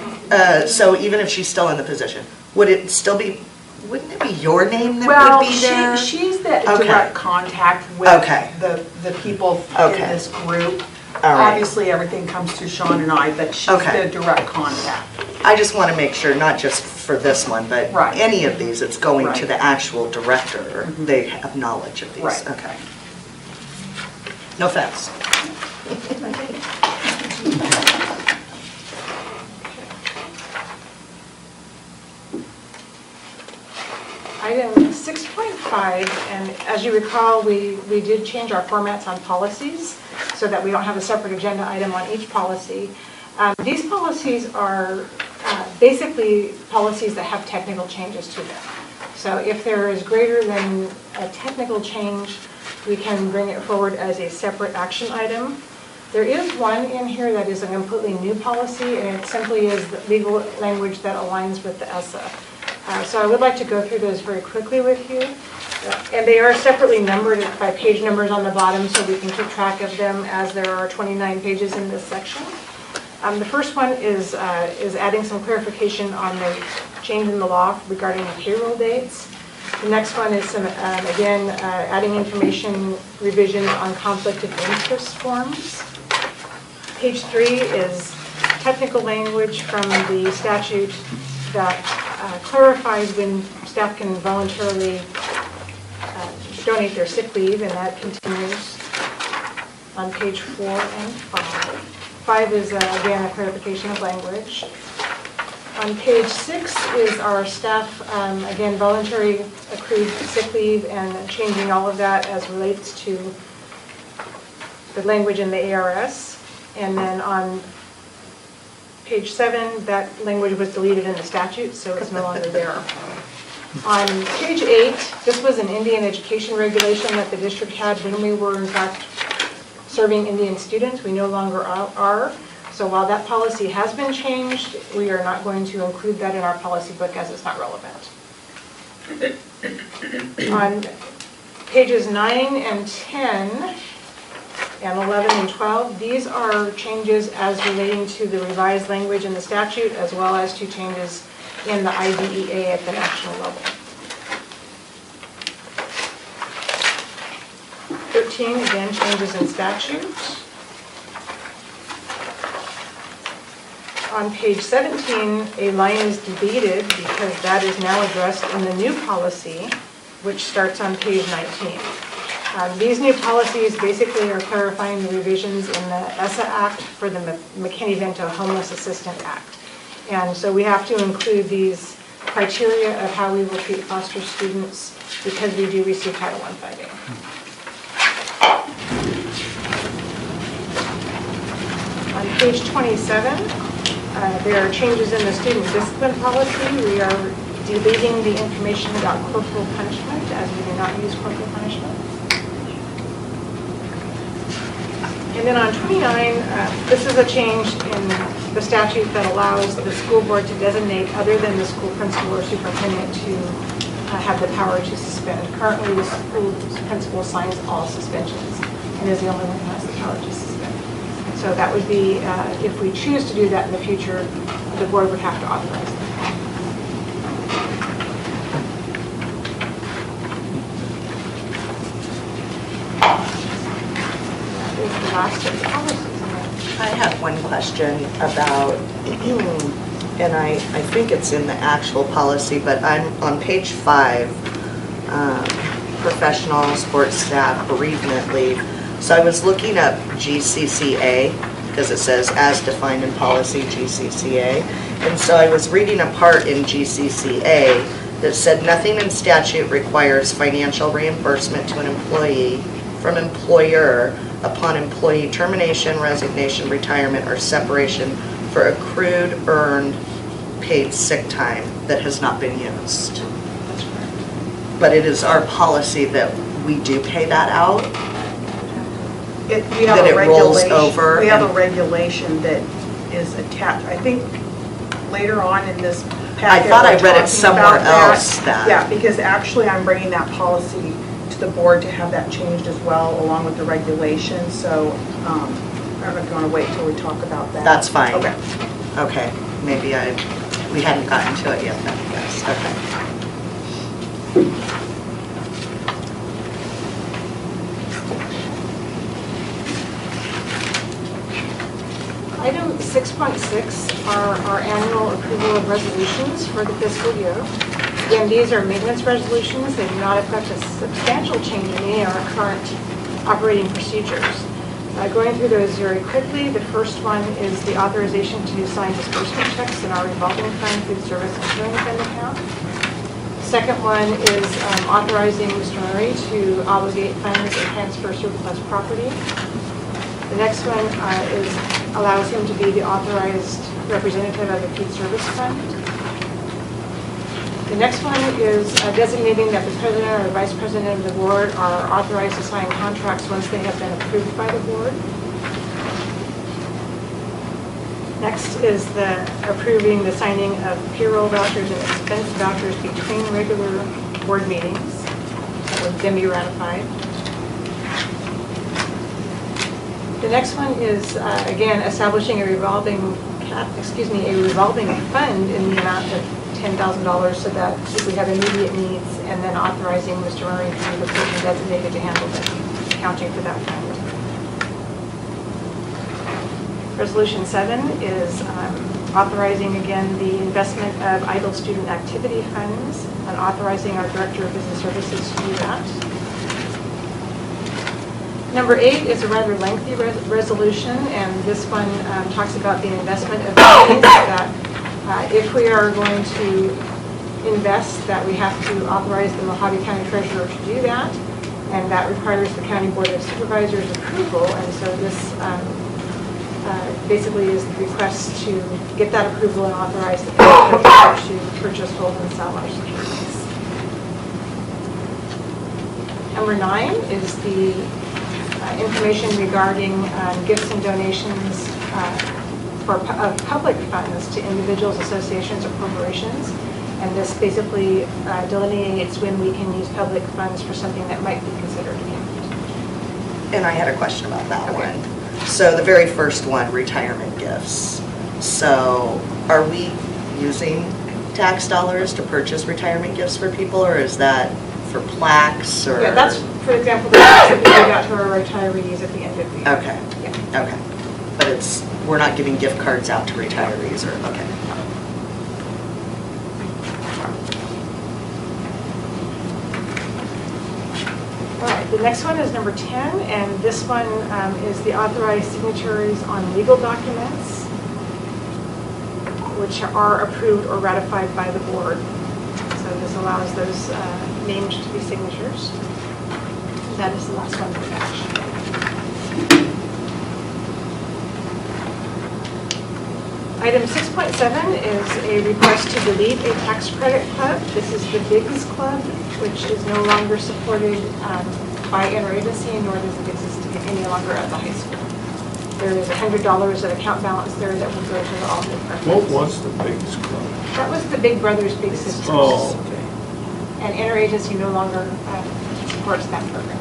so even if she's still in the position, would it still be, wouldn't it be your name that Well, would be there? she's the Okay. direct contact with Okay. the people Okay. in this group. All right. Obviously, everything comes through Sean and I, but she's Okay. the direct contact. I just want to make sure, not just for this one, but Right. any of these, it's going to Right. the actual director. They have knowledge of these. Right. Okay. No offense. Item 6.5, and as you recall, we did change our formats on policies so that we don't have a separate agenda item on each policy. These policies are basically policies that have technical changes to them. So if there is greater than a technical change, we can bring it forward as a separate action item. There is one in here that is a completely new policy, and it simply is the legal language that aligns with the ESSA. So I would like to go through those very quickly with you. And they are separately numbered by page numbers on the bottom, so we can keep track of them as there are 29 pages in this section. The first one is adding some clarification on the change in the law regarding the payroll dates. The next one is some, again, adding information revisions on conflict of interest forms. Page 3 is technical language from the statute that clarifies when staff can voluntarily donate their sick leave, and that continues on page 4 and 5. 5 is, again, a clarification of language. On page 6 is our staff, again, voluntary accrual accrued sick leave and changing all of that as relates to the language in the ARS. And then on page 7, that language was deleted in the statute, so it's no longer there. On page 8, this was an Indian education regulation that the district had when we were in fact serving Indian students. We no longer are. So while that policy has been changed, we are not going to include that in our policy book as it's not relevant. On pages 9 and 10, and 11 and 12, these are changes as relating to the revised language in the statute as well as to changes in the IDEA at the national level. 13, again, changes in statute. On page 17, a line is deleted because that is now addressed in the new policy, which starts on page 19. These new policies basically are clarifying the revisions in the ESSA Act for the McKinney-Vento Homeless Assistant Act. And so we have to include these criteria of how we will treat foster students because we do receive Title I funding. On page 27, there are changes in the student discipline policy. We are deleting the information about corporal punishment as we do not use corporal punishment. And then on 29, this is a change in the statute that allows the school board to designate other than the school principal or superintendent to have the power to suspend. Currently, the school principal signs all suspensions and is the only one who has the power to suspend. So that would be, if we choose to do that in the future, the board would have to authorize that. I have one question about, and I think it's in the actual policy, but I'm on page 5, professional sports staff bereavement leave. So I was looking up GCCA because it says as defined in policy GCCA. And so I was reading a part in GCCA that said nothing in statute requires financial reimbursement to an employee from employer upon employee termination, resignation, retirement, or separation for accrued, earned, paid sick time that has not been used. That's correct. But it is our policy that we do pay that out? We have That a it rolls regulation. over We have a and- regulation that is attached. I think later on in this I packet. thought I we're read it talking somewhere about else that. Yeah, because actually I'm bringing that policy to the board to have that changed as well, along with the regulations. So I don't know if you want to wait till we talk about that. That's fine. Okay. Okay, maybe we hadn't gotten to it yet then, yes, okay. Item 6.6 are our annual approval of resolutions for the fiscal year. Again, these are maintenance resolutions. They do not affect a substantial change in any of our current operating procedures. Going through those very quickly, the first one is the authorization to sign disbursement checks in our revolving fund food service and fund account. Second one is authorizing Mr. Murray to obligate funds and transfer surplus property. The next one allows him to be the authorized representative of the food service fund. The next one is designating that the president or vice president of the board are authorized to sign contracts once they have been approved by the board. Next is the approving the signing of payroll vouchers and expense vouchers between regular board meetings that would then be ratified. The next one is, again, establishing a revolving fund in the amount of $10,000 so that if we have immediate needs, and then authorizing Mr. Murray to be the person designated to handle the accounting for that fund. Resolution 7 is authorizing again the investment of idle student activity funds and authorizing our Director of Business Services to do that. Number 8 is a rather lengthy resolution, and this one talks about the investment of monies that if we are going to Invest, that we have to authorize the Mojave County Treasurer to do that, and that requires the County Board of Supervisors approval, and so this basically is the request to get that approval and authorize the County Treasurer to purchase, hold, and sell our securities. Number 9 is the information regarding gifts and donations of public funds to individuals, associations, or corporations. And this basically delineates when we can use public funds for something that might be considered a gift. And I had a question about that one. So the very first one, retirement gifts. So are we using tax dollars to purchase retirement gifts for people, or is that for plaques or? Yeah, that's, for example, the gifts that we give out to our retirees at the end of the year. Okay, Yeah. okay. But we're not giving gift cards out to retirees or, okay. All right, the next one is number 10, and this one is the authorized signatories on legal documents, which are approved or ratified by the board. So this allows those named to be signatures. That is the last one for action. Item 6.7 is a request to delete a tax credit club. This is the Biggs Club, which is no longer supported by our agency, nor does it exist any longer at the high school. There is $100 of account balance there that will go to the all new programs. What was the biggest club? That was the Big Brothers Big Sisters. Oh, okay. And interagency no longer supports that program.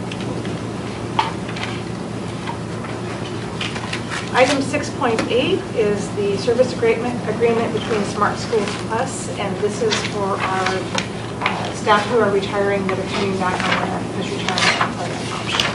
Item 6.8 is the service agreement between Smart Schools Plus, and this is for our staff who are retiring that are coming back on the post-retirement employment option.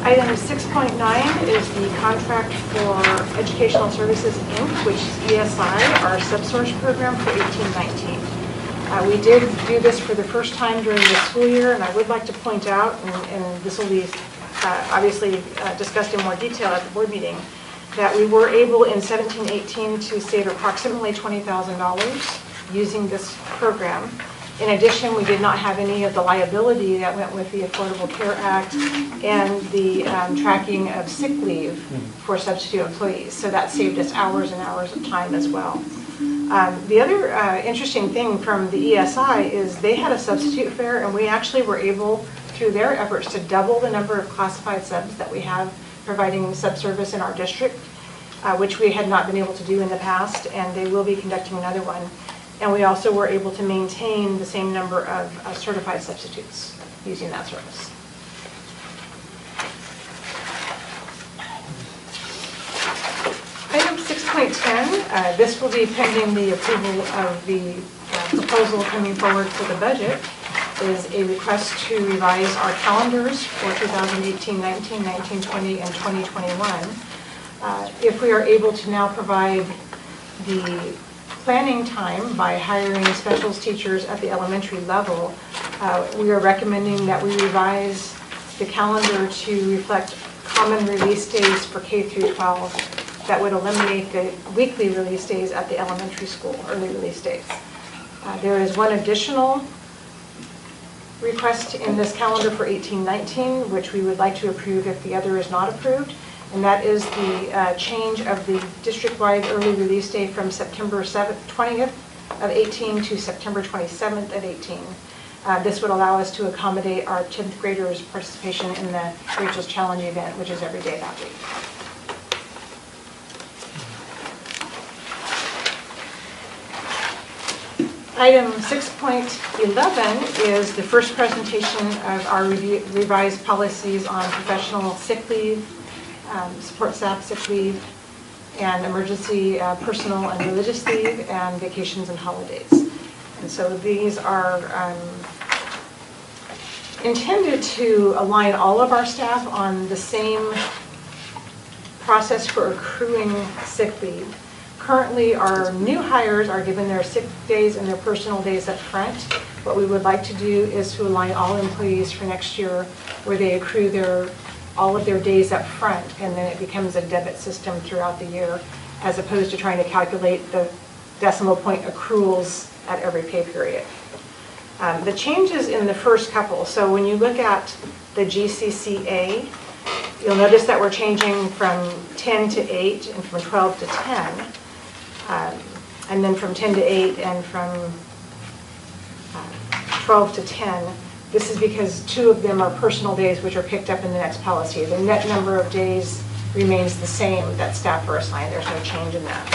Item 6.9 is the contract for Educational Services, Inc., which is ESI, our subsource program for 18-19. We did do this for the first time during the school year, and I would like to point out, and this will be obviously discussed in more detail at the board meeting, that we were able in 17-18 to save approximately $20,000 using this program. In addition, we did not have any of the liability that went with the Affordable Care Act and the tracking of sick leave for substitute employees. So that saved us hours and hours of time as well. The other interesting thing from the ESI is they had a substitute fare, and we actually were able, through their efforts, to double the number of classified subs that we have providing subservice in our district, which we had not been able to do in the past, and they will be conducting another one. And we also were able to maintain the same number of certified substitutes using that service. Item 6.10, this will be pending the approval of the proposal coming forward for the budget, is a request to revise our calendars for 2018-19, 19-20, and 2021. If we are able to now provide the planning time by hiring specials teachers at the elementary level, we are recommending that we revise the calendar to reflect common release days for K through 12 that would eliminate the weekly release days at the elementary school, early release days. There is one additional request in this calendar for 18-19, which we would like to approve if the other is not approved, and that is the change of the district-wide early release day from September 20th of 18 to September 27th of 18. This would allow us to accommodate our 10th graders' participation in the Rachel's Challenge event, which is every day that week. Item 6.11 is the first presentation of our revised policies on professional sick leave, support staff sick leave, and emergency personal and religious leave, and vacations and holidays. And so these are intended to align all of our staff on the same process for accruing sick leave. Currently, our new hires are given their sick days and their personal days up front. What we would like to do is to align all employees for next year where they accrue their all of their days up front, and then it becomes a debit system throughout the year, as opposed to trying to calculate the decimal point accruals at every pay period. The changes in the first couple, so when you look at the GCCA, you'll notice that we're changing from 10 to 8 and from 12 to 10, and then from 10 to 8 and from 12 to 10. This is because 2 of them are personal days, which are picked up in the next policy. The net number of days remains the same that staff are assigned. There's no change in that.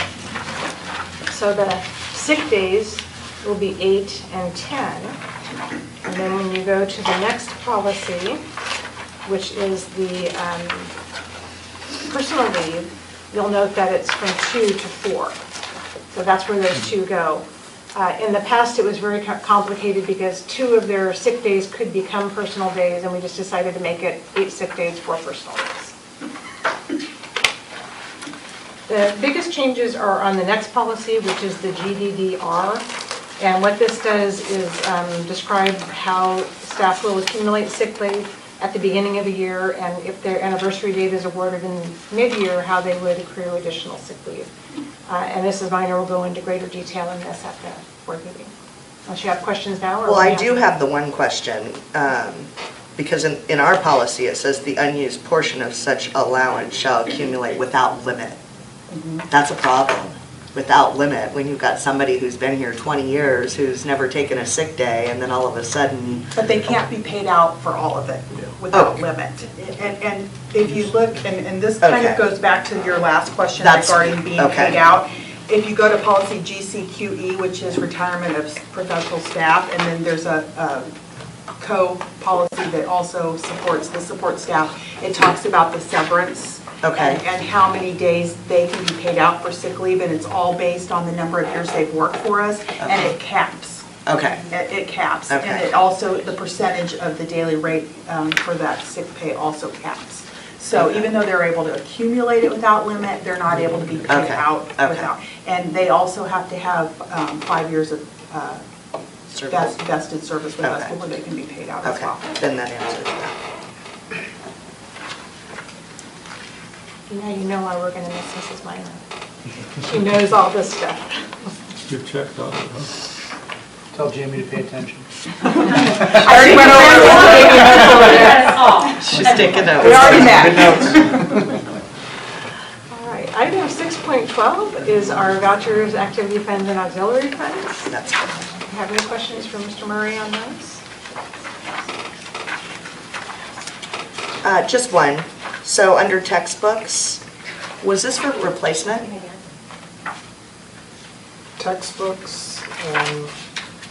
So the sick days will be 8 and 10. And then when you go to the next policy, which is the personal leave, you'll note that it's from 2 to 4. So that's where those 2 go. In the past, it was very complicated because 2 of their sick days could become personal days, and we just decided to make it 8 sick days, 4 personal days. The biggest changes are on the next policy, which is the GDDR. And what this does is describe how staff will accumulate sick leave at the beginning of the year, and if their anniversary date is awarded in mid-year, how they would accrue additional sick leave. And Mrs. Minor will go into greater detail in this at the board meeting. Unless you have questions now? Or Well, I do have the one question, because in our policy, it says the unused portion of such allowance shall accumulate without limit. That's a problem, without limit, when you've got somebody who's been here 20 years, who's never taken a sick day, and then all of a sudden... But they can't be paid out for all of it without Okay. limit. And if you look, and this kind Okay. of goes back to your last question That's- regarding being okay. paid out. If you go to policy GCQE, which is retirement of professional staff, and then there's a co-policy that also supports the support staff, it talks about the severance. Okay. And how many days they can be paid out for sick leave, and it's all based on the number of years they've worked for us, and it caps. Okay. It caps. Okay. And it also, the percentage of the daily rate for that sick pay also caps. So Okay. even though they're able to accumulate it without limit, they're not able to be paid Okay. out Okay. without. And they also have to have 5 years of Service. vested service with us Okay. before they can be paid out as Okay, well. then that answers that. Now you know why we're going to miss Mrs. Minor. She knows all this stuff. You've checked on it, huh? Tell Jamie to pay attention. I already went over it. She's taking notes. We already met. All right, item 6.12 is our vouchers, activity funds, and auxiliary funds. That's Do you have any questions for Mr. Murray on those? Just one. So under textbooks, was this for replacement? Textbooks,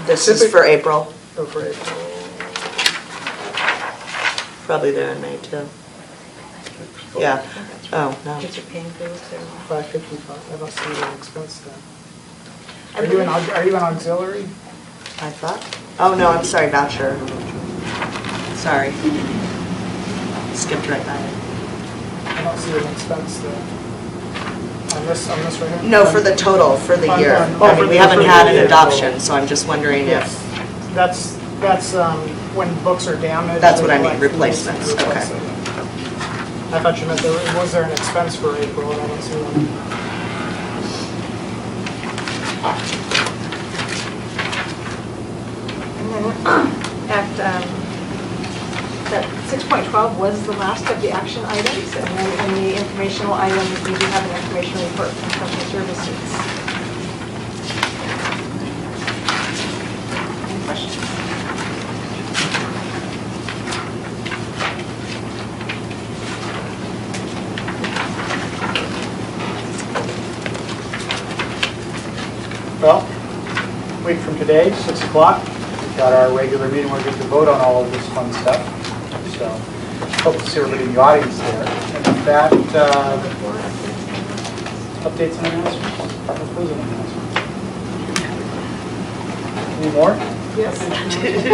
This is for April. go for April. Probably there in May too. Yeah. Oh, no. Kids are paying for this, so. 555, I don't see an expense then. I Are you an auxiliary? I thought. Oh, no, I'm sorry, voucher. Sorry. Skipped right by it. I don't see an expense there. On this right here? No, for the total, for the year. Oh, I mean, we haven't had an year. adoption, so I'm just wondering Yes, if, that's when books are damaged. That's what I they mean, like replacements, to replace okay. it. I thought you meant was there an expense for April, and I don't see one. And then that 6.12 was the last of the action items, and then in the informational items, we do have an information report from Professional Services. Any questions? Well, week from today, 6 o'clock, we've got our regular meeting where we get to vote on all of this fun stuff. So, hope to see everybody in the audience there. And with that, updates and announcements? Closing announcements. Any more? Yes.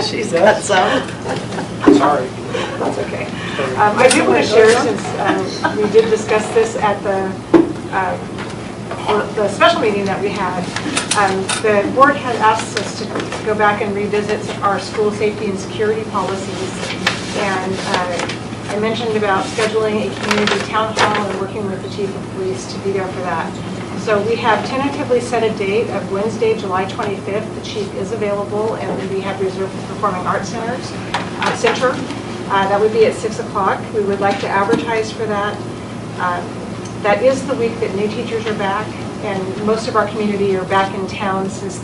she's got some. Sorry. That's okay. I do want to share, since we did discuss this at the special meeting that we had, the board had asked us to go back and revisit our school safety and security policies. And I mentioned about scheduling a community town hall and working with the chief of police to be there for that. So we have tentatively set a date of Wednesday, July 25th. The chief is available, and we have reserved the Performing Arts Center. That would be at 6 o'clock. We would like to advertise for that. That is the week that new teachers are back, and most of our community are back in town since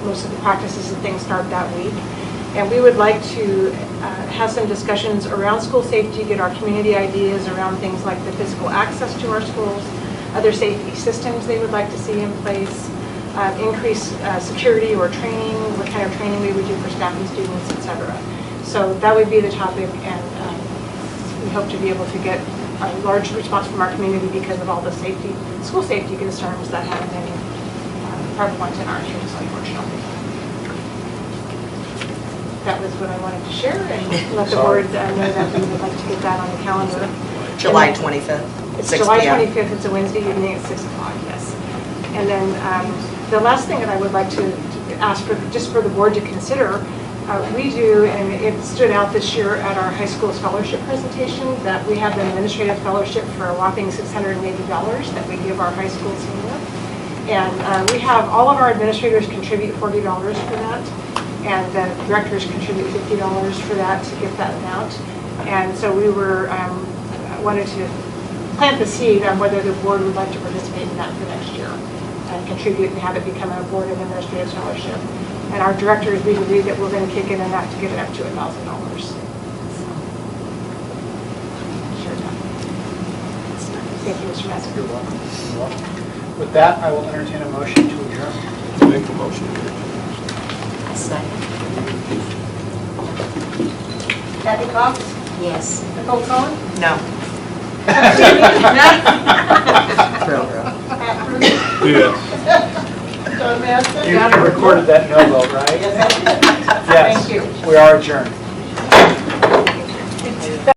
most of the practices and things start that week. And we would like to have some discussions around school safety, get our community ideas around things like the physical access to our schools, other safety systems they would like to see in place, increase security or training, what kind of training we would do for staff and students, etc. So that would be the topic, and we hope to be able to get a large response from our community because of all the school safety concerns that have been prevalent in our schools, unfortunately. That was what I wanted to share, and let the board know that we would like to get that on the calendar. July 25th. It's 6 July p.m. 25th, it's a Wednesday evening at 6 o'clock, yes. And then the last thing that I would like to ask for, just for the board to consider, we do, and it stood out this year at our high school scholarship presentation, that we have an administrative fellowship for a whopping $680 that we give our high school senior. And we have all of our administrators contribute $40 for that, and the directors contribute $50 for that to give that amount. And so we wanted to plant the seed on whether the board would like to participate in that for next year and contribute and have it become a board of administrative scholarship. And our directors, we believe that we're going to kick in enough to get it up to $1,000. Thank you, Mr. Massey. You're welcome. You're welcome. With that, I will entertain a motion to adjourn. Make a motion. Second. Kathy Cox? Yes. Nicole Cohen? No. Pat Bruce? Yes. John Manston? You recorded that no vote, right? Yes, I did. Yes. Thank you. We are adjourned.